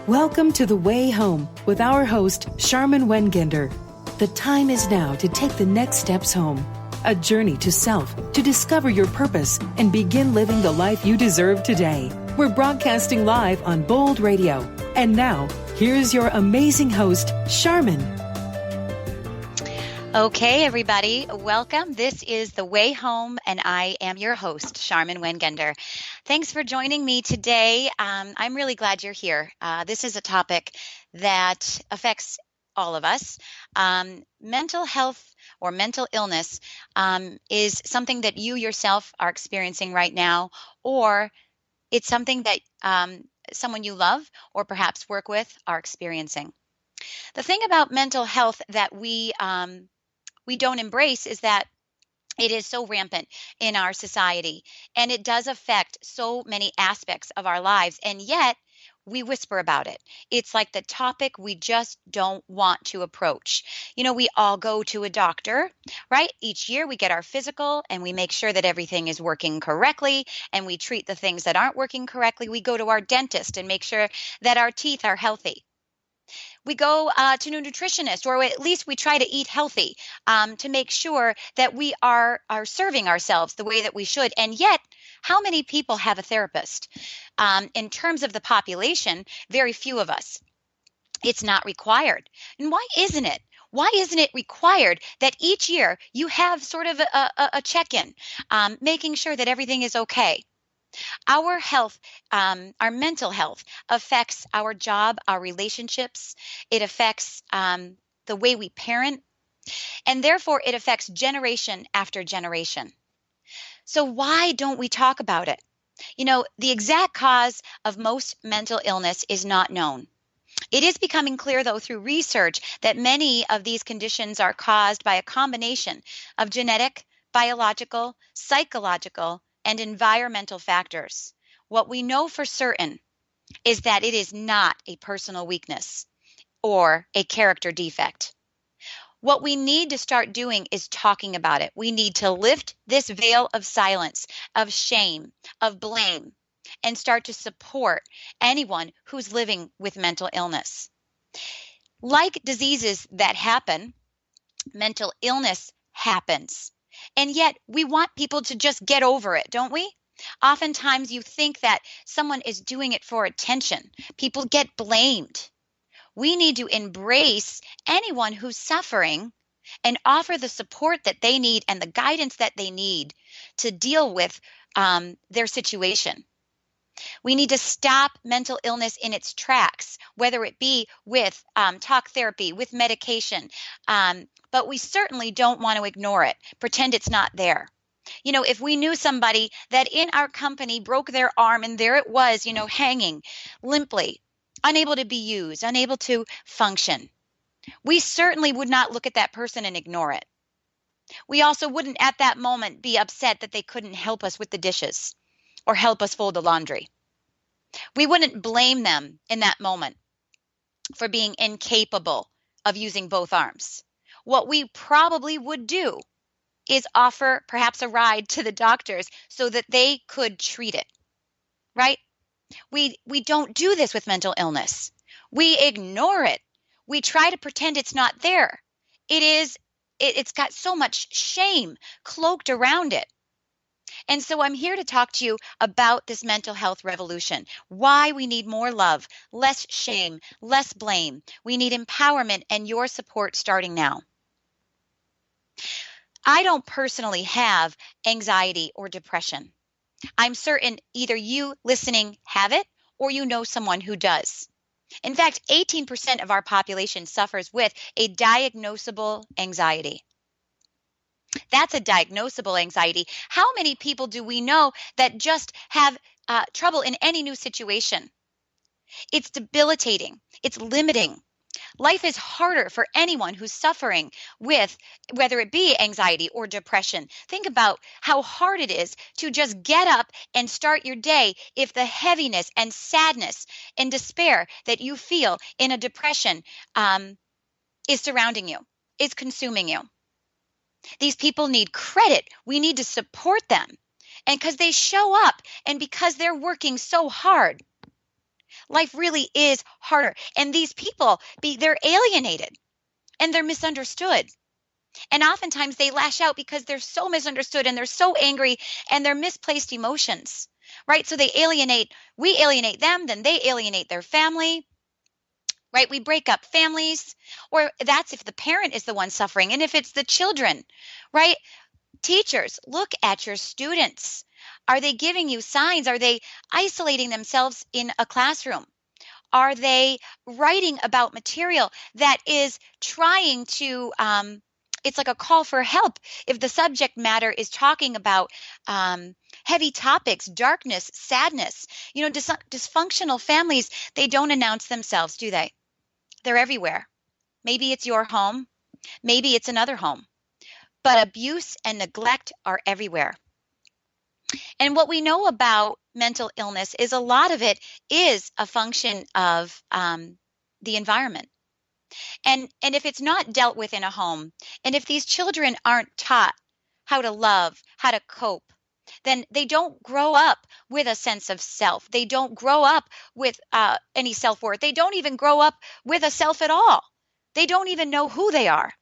Welcome to The Way Home with our host, Charmin Wengender. The time is now to take the next steps home. A journey to self, to discover your purpose, and begin living the life you deserve today. We're broadcasting live on Bold Radio. And now, here's your amazing host, Charmin. Okay, everybody, welcome. This is The Way Home, and I am your host, Charmin Wengender. Thanks for joining me today. I'm really glad you're here. This is a topic that affects all of us. Mental health or mental illness is something that you yourself are experiencing right now, or it's something that someone you love or perhaps work with are experiencing. The thing about mental health that we don't embrace is that it is so rampant in our society, and it does affect so many aspects of our lives, and yet we whisper about it. It's like the topic we just don't want to approach. You know, we all go to a doctor, right? Each year we get our physical and we make sure that everything is working correctly, and we treat the things that aren't working correctly. We go to our dentist and make sure that our teeth are healthy. We go to a nutritionist, or at least we try to eat healthy to make sure that we are serving ourselves the way that we should. And yet, how many people have a therapist? In terms of the population, very few of us. It's not required. And why isn't it? Why isn't it required that each year you have sort of a check-in, making sure that everything is okay? Our health, our mental health affects our job, our relationships. It affects the way we parent, and therefore it affects generation after generation. So why don't we talk about it? You know, the exact cause of most mental illness is not known. It is becoming clear, though, through research that many of these conditions are caused by a combination of genetic, biological, psychological, and environmental factors. What we know for certain is that it is not a personal weakness or a character defect. What we need to start doing is talking about it. We need to lift this veil of silence, of shame, of blame, and start to support anyone who's living with mental illness. Like diseases that happen, mental illness happens. And yet we want people to just get over it, don't we? Oftentimes you think that someone is doing it for attention. People get blamed. We need to embrace anyone who's suffering and offer the support that they need and the guidance that they need to deal with their situation. We need to stop mental illness in its tracks, whether it be with talk therapy, with medication, but we certainly don't want to ignore it, pretend it's not there. You know, if we knew somebody that in our company broke their arm and there it was, you know, hanging limply, unable to be used, unable to function, we certainly would not look at that person and ignore it. We also wouldn't at that moment be upset that they couldn't help us with the dishes or help us fold the laundry. We wouldn't blame them in that moment for being incapable of using both arms. What we probably would do is offer perhaps a ride to the doctors so that they could treat it, right? We don't do this with mental illness. We ignore it. We try to pretend it's not there. It's got so much shame cloaked around it. And so I'm here to talk to you about this mental health revolution, why we need more love, less shame, less blame. We need empowerment and your support starting now. I don't personally have anxiety or depression. I'm certain either you listening have it or you know someone who does. In fact, 18% of our population suffers with a diagnosable anxiety. That's a diagnosable anxiety. How many people do we know that just have trouble in any new situation? It's debilitating. It's limiting. Life is harder for anyone who's suffering with, whether it be anxiety or depression. Think about how hard it is to just get up and start your day if the heaviness and sadness and despair that you feel in a depression is surrounding you, is consuming you. These people need credit. We need to support them. And because they show up and because they're working so hard. Life really is harder. And these people, they're alienated and they're misunderstood. And oftentimes they lash out because they're so misunderstood and they're so angry and they're misplaced emotions, right? So we alienate them, then they alienate their family, right? We break up families, or that's if the parent is the one suffering. And if it's the children, right? Teachers, look at your students. Are they giving you signs? Are they isolating themselves in a classroom? Are they writing about material that is trying to, it's like a call for help if the subject matter is talking about heavy topics, darkness, sadness. Dysfunctional families, they don't announce themselves, do they? They're everywhere. Maybe it's your home, maybe it's another home, but abuse and neglect are everywhere. And what we know about mental illness is a lot of it is a function of the environment. And if it's not dealt with in a home, and if these children aren't taught how to love, how to cope, then they don't grow up with a sense of self. They don't grow up with any self-worth. They don't even grow up with a self at all. They don't even know who they are.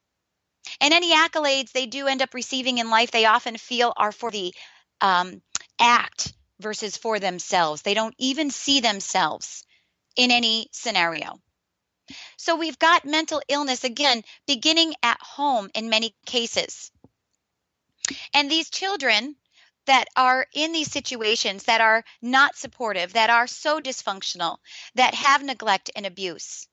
And any accolades they do end up receiving in life, they often feel are for the um, act versus for themselves. They don't even see themselves in any scenario. So we've got mental illness, again, beginning at home in many cases. And these children that are in these situations that are not supportive, that are so dysfunctional, that have neglect and abuse,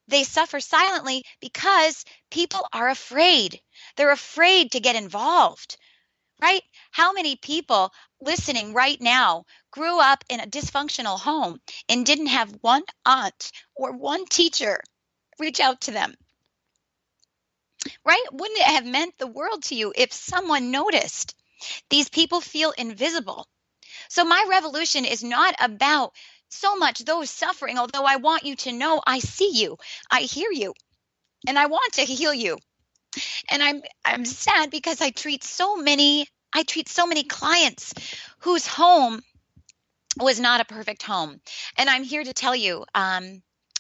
they suffer silently because people are afraid. They're afraid to get involved, right? How many people listening right now grew up in a dysfunctional home and didn't have one aunt or one teacher reach out to them, right? Wouldn't it have meant the world to you if someone noticed? These people feel invisible. So my revolution is not about so much those suffering, although I want you to know I see you, I hear you, and I want to heal you. And I'm sad because I treat so many clients whose home was not a perfect home. And I'm here to tell you,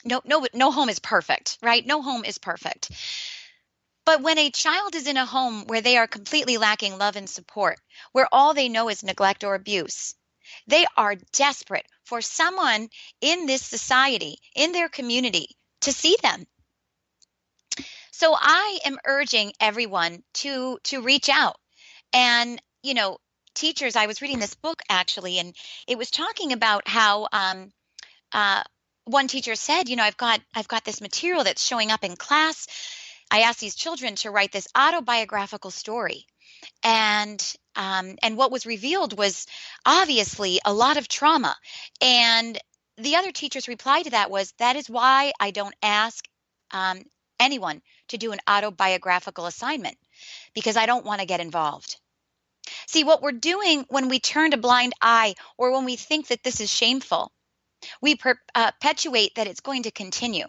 no home is perfect, right? No home is perfect. But when a child is in a home where they are completely lacking love and support, where all they know is neglect or abuse, they are desperate for someone in this society, in their community, to see them. So I am urging everyone to reach out. And teachers, I was reading this book actually, and it was talking about how uh, one teacher said, I've got this material that's showing up in class. I asked these children to write this autobiographical story, and what was revealed was obviously a lot of trauma. And the other teacher's reply to that was, that is why I don't ask um, anyone to do an autobiographical assignment, because I don't want to get involved. See, what we're doing when we turn a blind eye or when we think that this is shameful, we perpetuate that it's going to continue,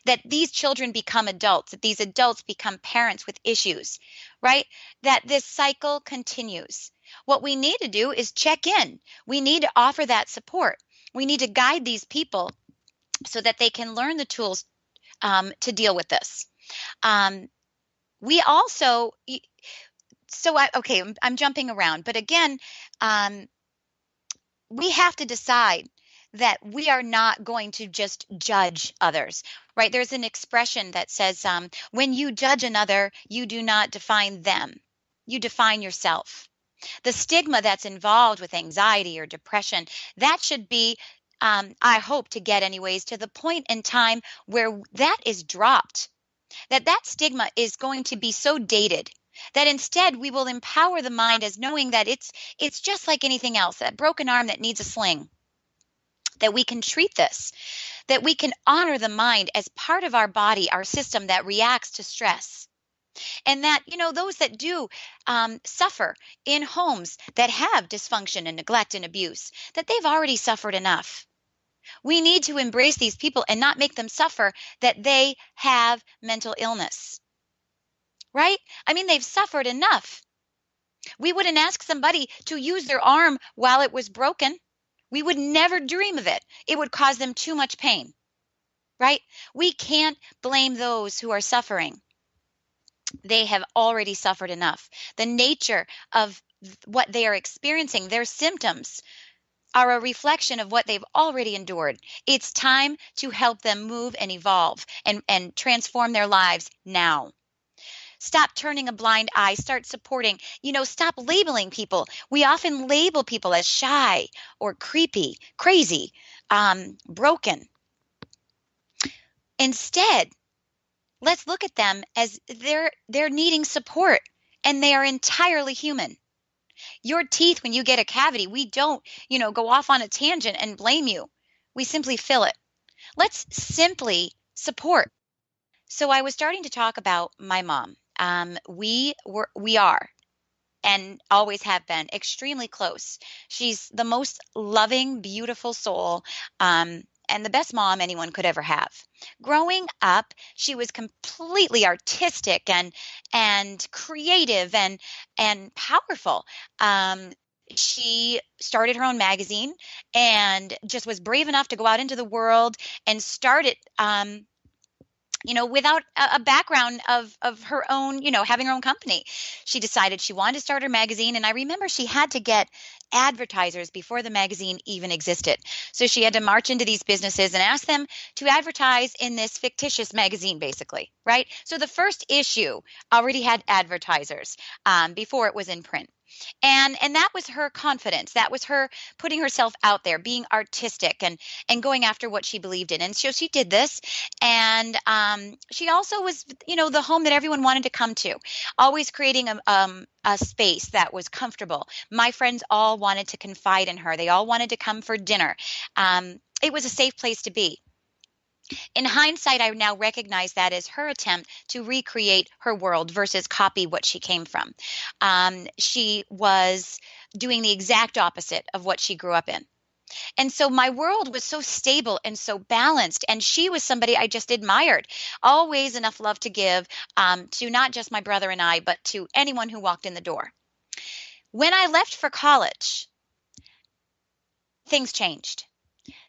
that these children become adults, that these adults become parents with issues, right? That this cycle continues. What we need to do is check in. We need to offer that support. We need to guide these people so that they can learn the tools to deal with this. We also, I'm jumping around, but again, we have to decide that we are not going to just judge others, right? There's an expression that says, when you judge another, you do not define them, you define yourself. The stigma that's involved with anxiety or depression, that should be, I hope to get anyways, to the point in time where that is dropped, that stigma is going to be so dated that instead we will empower the mind as knowing that it's just like anything else, that broken arm that needs a sling, that we can treat this, that we can honor the mind as part of our body, our system that reacts to stress. And that, those that do suffer in homes that have dysfunction and neglect and abuse, that they've already suffered enough. We need to embrace these people and not make them suffer that they have mental illness, right? I mean, they've suffered enough. We wouldn't ask somebody to use their arm while it was broken. We would never dream of it. It would cause them too much pain, right? We can't blame those who are suffering. They have already suffered enough. The nature of what they are experiencing, their symptoms, are a reflection of what they've already endured. It's time to help them move and evolve and transform their lives now. Stop turning a blind eye. Start supporting. Stop labeling people. We often label people as shy or creepy, crazy, broken. Instead, let's look at them as they're needing support, and they are entirely human. Your teeth, when you get a cavity, we don't, go off on a tangent and blame you. We simply fill it. Let's simply support. So I was starting to talk about my mom. We are and always have been extremely close. She's the most loving, beautiful soul, and the best mom anyone could ever have. Growing up, she was completely artistic and creative and powerful. Um, she started her own magazine and just was brave enough to go out into the world and start it. Without a background of her own, having her own company. She decided she wanted to start her magazine. And I remember she had to get advertisers before the magazine even existed. So she had to march into these businesses and ask them to advertise in this fictitious magazine, basically, right? So the first issue already had advertisers before it was in print. And that was her confidence. That was her putting herself out there, being artistic and going after what she believed in. And so she did this. And she also was, the home that everyone wanted to come to, always creating a space that was comfortable. My friends all wanted to confide in her. They all wanted to come for dinner. It was a safe place to be. In hindsight, I now recognize that as her attempt to recreate her world versus copy what she came from. She was doing the exact opposite of what she grew up in. And so my world was so stable and so balanced. And she was somebody I just admired. Always enough love to give to not just my brother and I, but to anyone who walked in the door. When I left for college, things changed.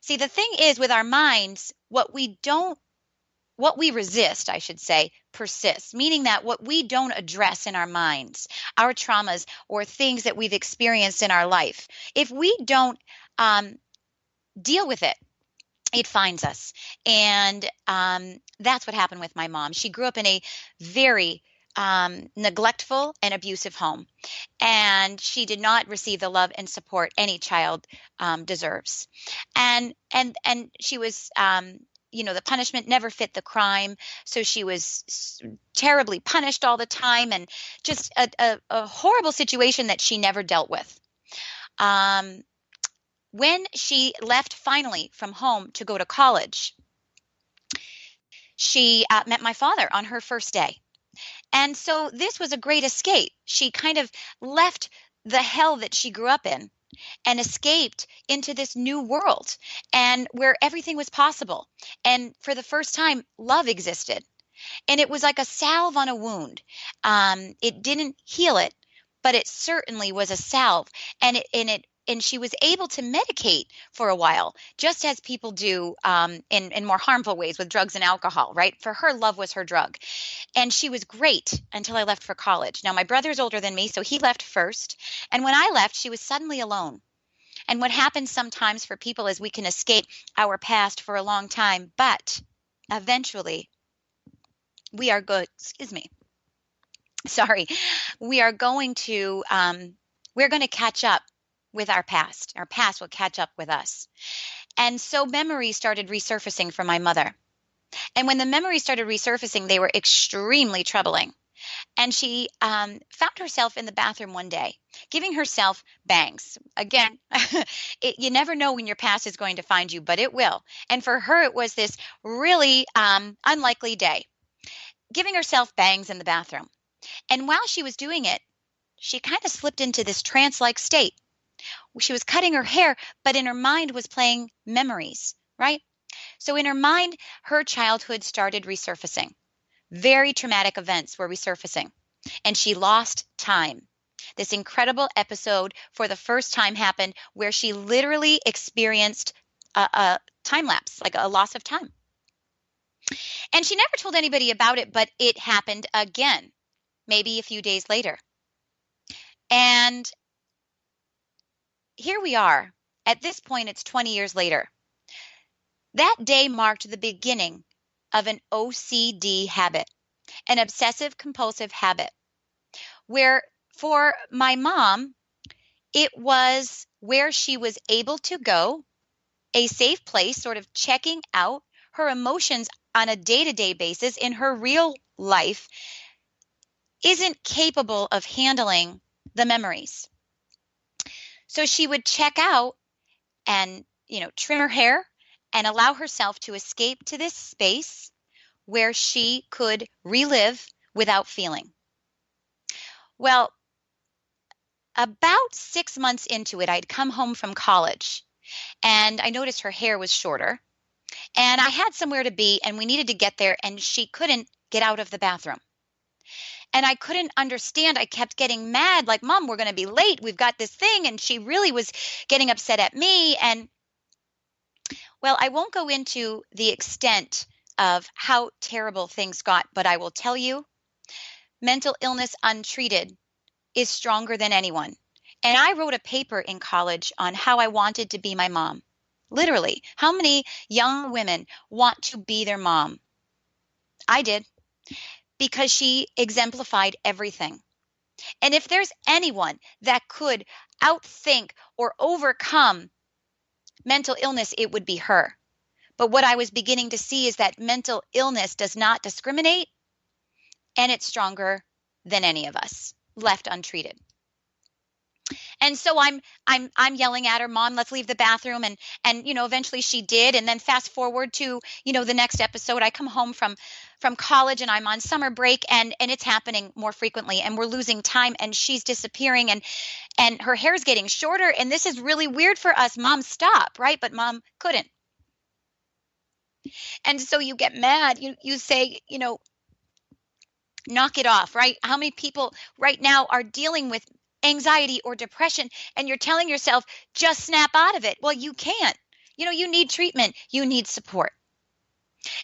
See, the thing is with our minds, what we resist, I should say, persists, meaning that what we don't address in our minds, our traumas or things that we've experienced in our life, if we don't deal with it, it finds us. And that's what happened with my mom. She grew up in a very neglectful and abusive home, and she did not receive the love and support any child deserves. And she was the punishment never fit the crime. So she was terribly punished all the time, and just a horrible situation that she never dealt with. When she left finally from home to go to college, she met my father on her first day. And so this was a great escape. She kind of left the hell that she grew up in and escaped into this new world and where everything was possible. And for the first time, love existed. And it was like a salve on a wound. It didn't heal it, but it certainly was a salve. And she was able to medicate for a while, just as people do in more harmful ways with drugs and alcohol, right? For her, love was her drug. And she was great until I left for college. Now, my brother's older than me, so he left first. And when I left, she was suddenly alone. And what happens sometimes for people is we can escape our past for a long time, but eventually we are good. Excuse me. Sorry. We are going to catch up with our past. Our past will catch up with us. And so memories started resurfacing for my mother. And when the memories started resurfacing, they were extremely troubling. And she found herself in the bathroom one day, giving herself bangs. Again, you never know when your past is going to find you, but it will. And for her, it was this really unlikely day, giving herself bangs in the bathroom. And while she was doing it, she kind of slipped into this trance-like state. She was cutting her hair, but in her mind was playing memories, right? So in her mind, her childhood started resurfacing. Very traumatic events were resurfacing, and she lost time. this incredible episode for the first time happened where she literally experienced a time lapse, like a loss of time. And she never told anybody about it, but it happened again, maybe a few days later. And here we are. At this point, it's 20 years later. That day marked the beginning of an OCD habit, an obsessive compulsive habit, where for my mom, it was where she was able to go, a safe place, sort of checking out her emotions on a day-to-day basis in her real life, isn't capable of handling the memories. So she would check out and, trim her hair and allow herself to escape to this space where she could relive without feeling. Well, about 6 months into it, I'd come home from college and I noticed her hair was shorter and I had somewhere to be and we needed to get there and she couldn't get out of the bathroom. And I couldn't understand. I kept getting mad, like, Mom, we're going to be late. We've got this thing. And she really was getting upset at me. And well, I won't go into the extent of how terrible things got, but I will tell you, mental illness untreated is stronger than anyone. And I wrote a paper in college on how I wanted to be my mom. Literally, how many young women want to be their mom? I did, because she exemplified everything. And if there's anyone that could outthink or overcome mental illness, it would be her. But what I was beginning to see is that mental illness does not discriminate, and it's stronger than any of us left untreated. And so I'm yelling at her, Mom, let's leave the bathroom. And eventually she did. And then fast forward to, the next episode, I come home from college and I'm on summer break and it's happening more frequently and we're losing time and she's disappearing and her hair's getting shorter. And this is really weird for us. Mom, stop, right? But Mom couldn't. And so you get mad. You say, knock it off, right? How many people right now are dealing with anxiety or depression and you're telling yourself, just snap out of it? Well, you can't. You need treatment. You need support.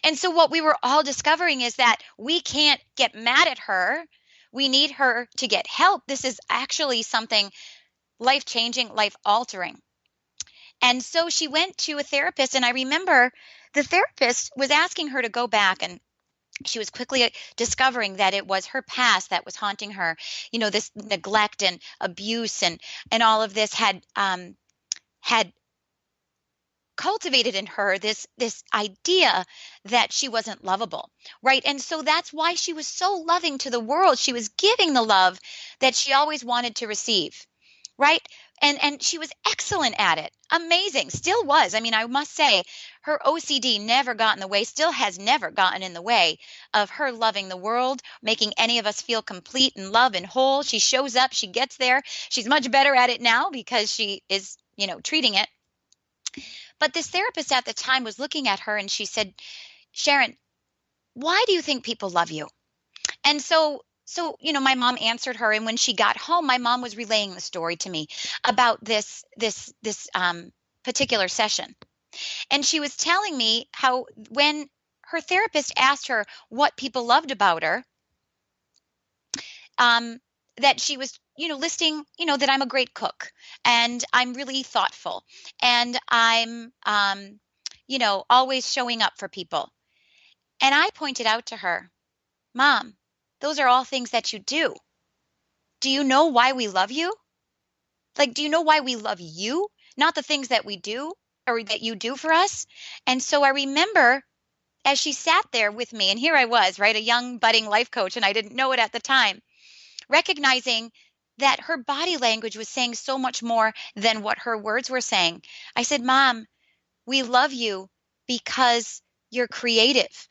And so what we were all discovering is that we can't get mad at her. We need her to get help. This is actually something life-changing, life-altering. And so she went to a therapist, and I remember the therapist was asking her to go back, and she was quickly discovering that it was her past that was haunting her. This neglect and abuse and all of this had cultivated in her this idea that she wasn't lovable, right? And so that's why she was so loving to the world. She was giving the love that she always wanted to receive, right? And she was excellent at it. Amazing. Still was. I mean, I must say her OCD never got in the way, still has never gotten in the way of her loving the world, making any of us feel complete and love and whole. She shows up, she gets there. She's much better at it now because she is, treating it. But this therapist at the time was looking at her and she said, Sharon, why do you think people love you? And so my mom answered her. And when she got home, my mom was relaying the story to me about this particular session. And she was telling me how when her therapist asked her what people loved about her, that she was, listing, that I'm a great cook and I'm really thoughtful and I'm, always showing up for people. And I pointed out to her, Mom, those are all things that you do. Do you know why we love you? Like, do you know why we love you? Not the things that we do or that you do for us. And so I remember as she sat there with me, and here I was, right, a young budding life coach, and I didn't know it at the time, recognizing that her body language was saying so much more than what her words were saying. I said, Mom, we love you because you're creative.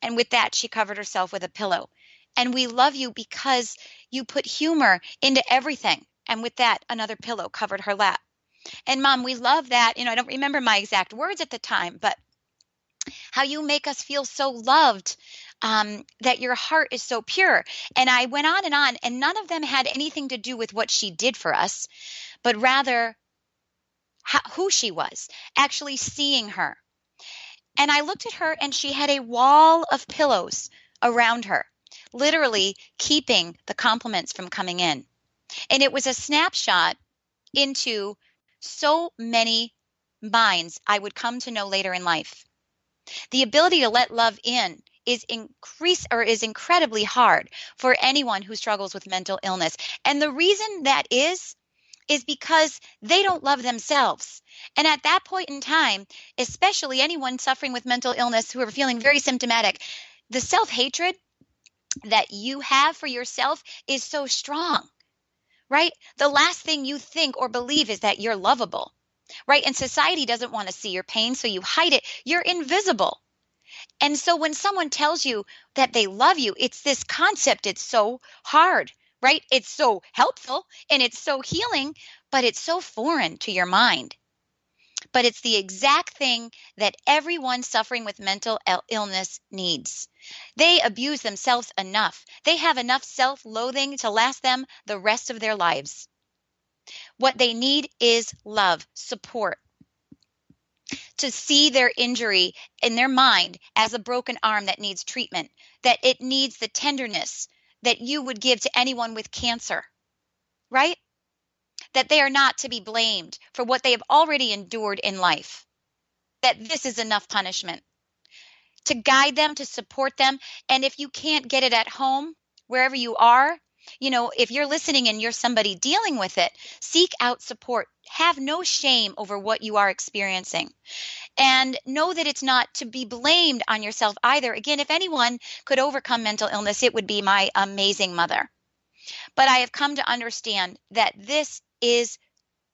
And with that, she covered herself with a pillow. And we love you because you put humor into everything. And with that, another pillow covered her lap. And Mom, we love that. I don't remember my exact words at the time, but how you make us feel so loved that your heart is so pure. And I went on, and none of them had anything to do with what she did for us, but rather who she was, actually seeing her. And I looked at her, and she had a wall of pillows around her, literally keeping the compliments from coming in. And it was a snapshot into so many minds I would come to know later in life. The ability to let love in is incredibly hard for anyone who struggles with mental illness. And the reason that is because they don't love themselves. And at that point in time, especially anyone suffering with mental illness who are feeling very symptomatic, the self-hatred that you have for yourself is so strong, right? The last thing you think or believe is that you're lovable, right? And society doesn't want to see your pain, so you hide it. You're invisible. And so when someone tells you that they love you, it's this concept. It's so hard, right? It's so helpful and it's so healing, but it's so foreign to your mind. But it's the exact thing that everyone suffering with mental illness needs. They abuse themselves enough. They have enough self-loathing to last them the rest of their lives. What they need is love, support, to see their injury in their mind as a broken arm that needs treatment, that it needs the tenderness that you would give to anyone with cancer, right? That they are not to be blamed for what they have already endured in life, that this is enough punishment. To guide them, to support them. And if you can't get it at home, wherever you are, if you're listening and you're somebody dealing with it, seek out support. Have no shame over what you are experiencing. And know that it's not to be blamed on yourself either. Again, if anyone could overcome mental illness, it would be my amazing mother. But I have come to understand that this is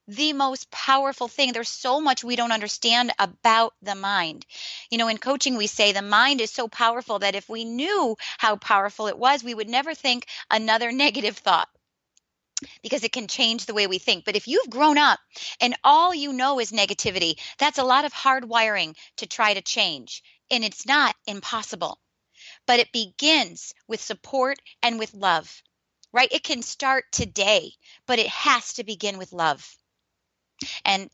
the most powerful thing. There's so much we don't understand about the mind. In coaching, we say the mind is so powerful that if we knew how powerful it was, we would never think another negative thought, because it can change the way we think. But if you've grown up and all you know is negativity, that's a lot of hard wiring to try to change. And it's not impossible, but it begins with support and with love, right? It can start today, but it has to begin with love. And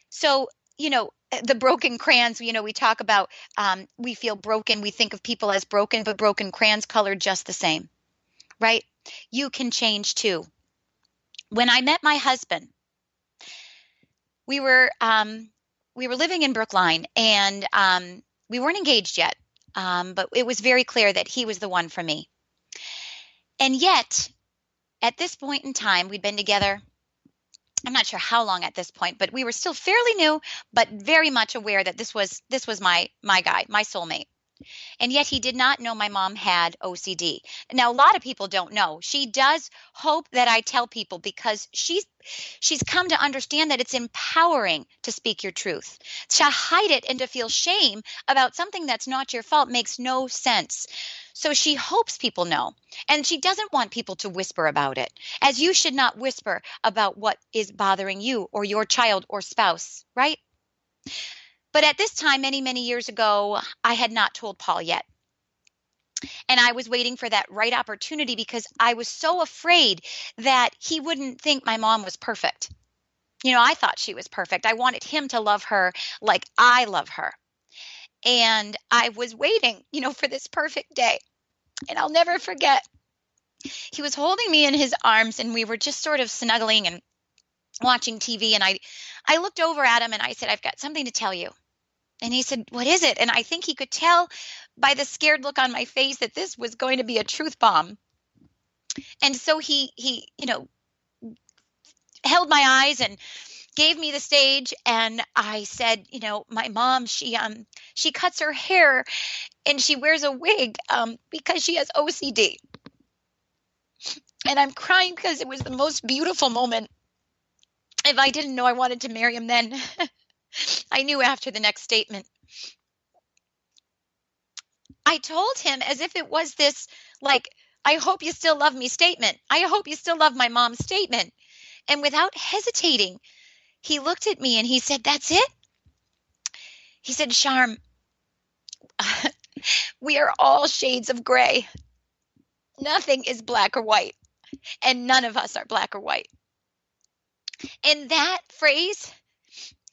so, the broken crayons, we talk about, we feel broken. We think of people as broken, but broken crayons colored just the same, right? You can change too. When I met my husband, we were living in Brookline, and we weren't engaged yet, but it was very clear that he was the one for me. And yet, at this point in time, we'd been together, I'm not sure how long at this point, but we were still fairly new, but very much aware that this was my guy, my soulmate. And yet he did not know my mom had OCD. Now, a lot of people don't know. She does hope that I tell people, because she's come to understand that it's empowering to speak your truth. To hide it and to feel shame about something that's not your fault makes no sense. So she hopes people know. And she doesn't want people to whisper about it, as you should not whisper about what is bothering you or your child or spouse, right? But at this time, many, many years ago, I had not told Paul yet. And I was waiting for that right opportunity, because I was so afraid that he wouldn't think my mom was perfect. I thought she was perfect. I wanted him to love her like I love her. And I was waiting, for this perfect day. And I'll never forget, he was holding me in his arms, and we were just sort of snuggling and watching TV. And I looked over at him and I said, "I've got something to tell you." And he said, "What is it?" And I think he could tell by the scared look on my face that this was going to be a truth bomb. And so he held my eyes and gave me the stage. And I said, my mom, she cuts her hair and she wears a wig because she has OCD. And I'm crying because it was the most beautiful moment. If I didn't know I wanted to marry him then, I knew after the next statement. I told him as if it was this, like, "I hope you still love me" statement. I hope you still love my mom's statement. And without hesitating, he looked at me and he said, "That's it?" He said, "Charm, We are all shades of gray. Nothing is black or white, and none of us are black or white. And that phrase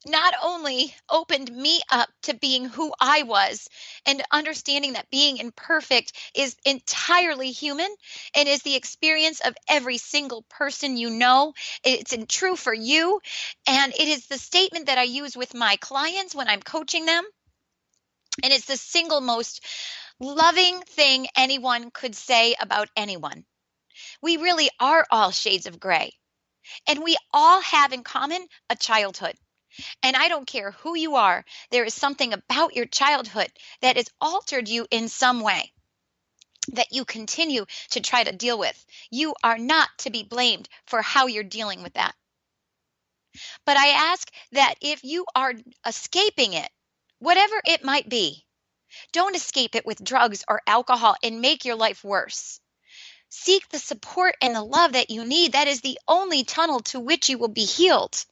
not only opened me up to being who I was and understanding that being imperfect is entirely human and is the experience of every single person you know. It's true for you. And it is the statement that I use with my clients when I'm coaching them. And it's the single most loving thing anyone could say about anyone. We really are all shades of gray. And we all have in common a childhood. And I don't care who you are, there is something about your childhood that has altered you in some way that you continue to try to deal with. You are not to be blamed for how you're dealing with that. But I ask that if you are escaping it, whatever it might be, don't escape it with drugs or alcohol and make your life worse. Seek the support and the love that you need. That is the only tunnel to which you will be healed.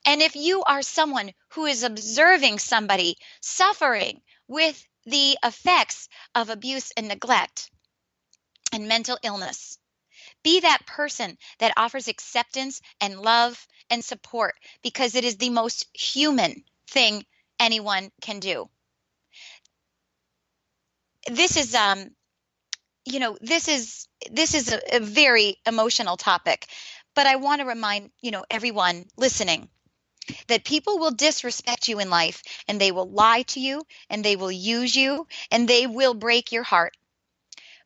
And if you are someone who is observing somebody suffering with the effects of abuse and neglect and mental illness, be that person that offers acceptance and love and support, because it is the most human thing anyone can do. This is this is a very emotional topic, but I want to remind, everyone listening, that people will disrespect you in life, and they will lie to you, and they will use you, and they will break your heart.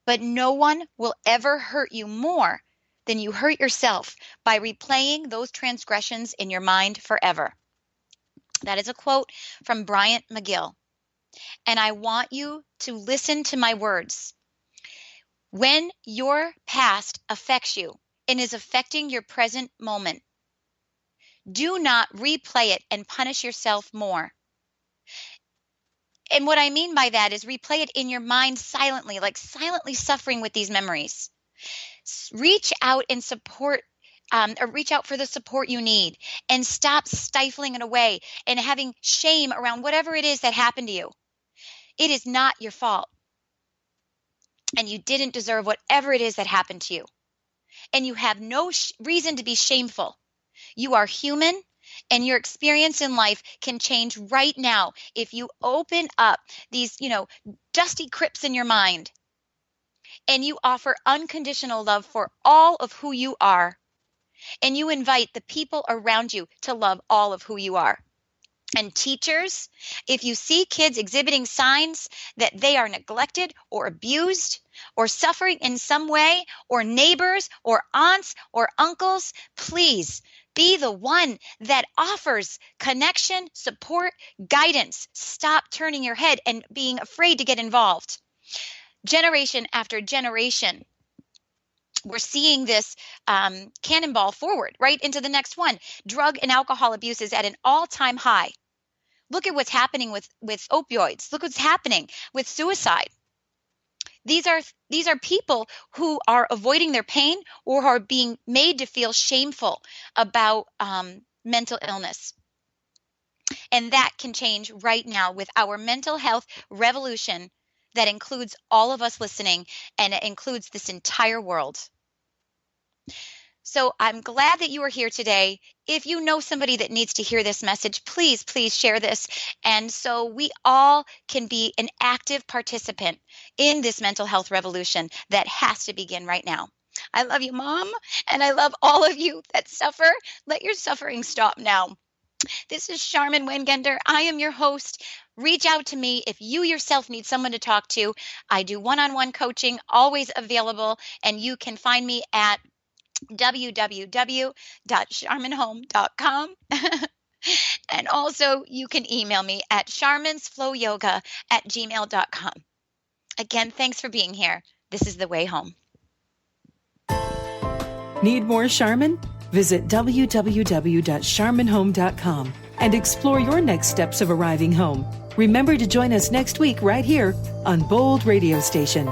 But no one will ever hurt you more than you hurt yourself by replaying those transgressions in your mind forever. That is a quote from Bryant McGill. And I want you to listen to my words. When your past affects you and is affecting your present moment, do not replay it and punish yourself more. And what I mean by that is replay it in your mind silently, like silently suffering with these memories. Reach out and support, or reach out for the support you need, and stop stifling it away and having shame around whatever it is that happened to you. It is not your fault. And you didn't deserve whatever it is that happened to you. And you have no reason to be shameful. You are human, and your experience in life can change right now if you open up these, dusty crypts in your mind, and you offer unconditional love for all of who you are, and you invite the people around you to love all of who you are. And teachers, if you see kids exhibiting signs that they are neglected or abused or suffering in some way, or neighbors or aunts or uncles, please be the one that offers connection, support, guidance. Stop turning your head and being afraid to get involved. Generation after generation, we're seeing this cannonball forward right into the next one. Drug and alcohol abuse is at an all-time high. Look at what's happening with opioids. Look what's happening with suicide. These are people who are avoiding their pain or are being made to feel shameful about mental illness. And that can change right now with our mental health revolution that includes all of us listening, and it includes this entire world. So I'm glad that you are here today. If you know somebody that needs to hear this message, please share this. And so we all can be an active participant in this mental health revolution that has to begin right now. I love you, Mom, and I love all of you that suffer. Let your suffering stop now. This is Charmin Wengender. I am your host. Reach out to me if you yourself need someone to talk to. I do one-on-one coaching, always available, and you can find me at www.charminhome.com. And also you can email me at charminsflowyoga@gmail.com. Again, thanks for being here. This is The Way Home. Need more Charmin? Visit www.charminhome.com and explore your next steps of arriving home. Remember to join us next week right here on Bold Radio Station.